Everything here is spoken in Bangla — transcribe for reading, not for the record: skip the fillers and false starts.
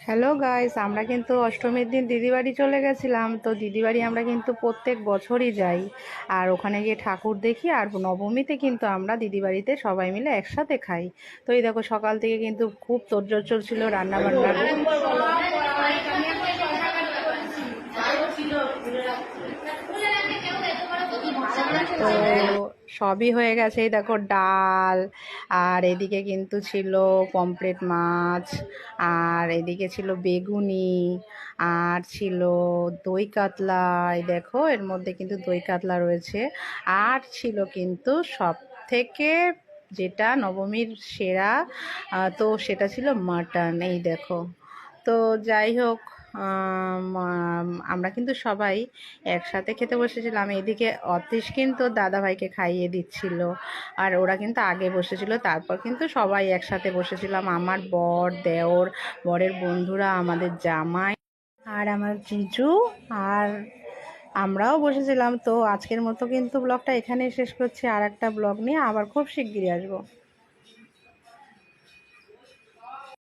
হ্যালো গাইস, আমরা কিন্তু অষ্টমীর দিন দিদি বাড়ি চলে গেছিলাম। তো দিদি বাড়ি আমরা কিন্তু প্রত্যেক বছরই যাই, আর ওখানে গিয়ে ঠাকুর দেখি। আর নবমীতে কিন্তু আমরা দিদি বাড়িতে সবাই মিলে একসাথে খাই। তো এই দেখো, সকাল থেকে কিন্তু খুব তোড়জোড় চলছিল রান্না বান্নার। তো সবই হয়ে গেছে। এই দেখো, ডাল, আর এদিকে কিন্তু ছিল পমফ্রেট মাছ, আর এদিকে ছিল বেগুনি, আর ছিল দই কাতলা। এই দেখো, এর মধ্যে কিন্তু দই কাতলা রয়েছে। আর ছিল কিন্তু সব থেকে যেটা নবমীর সেরা, তো সেটা ছিল মাটন। এই দেখো। তো যাই হোক, আমরা কিন্তু সবাই একসাথে খেতে বসেছিলাম। এদিকে অতীশ কিন্তু দাদাভাইকে খাইয়ে দিচ্ছিল, আর ওরা কিন্তু আগে বসেছিল। তারপর কিন্তু সবাই একসাথে বসেছিলাম, আমার বর, দেওর, বরের বন্ধুরা, আমাদের জামাই, আর আমার জিজু, আর আমরাও বসেছিলাম। তো আজকের মতো কিন্তু ব্লগটা এখানেই শেষ করছি। আর একটা ব্লগ নিয়ে আবার খুব শিগগিরই আসবো।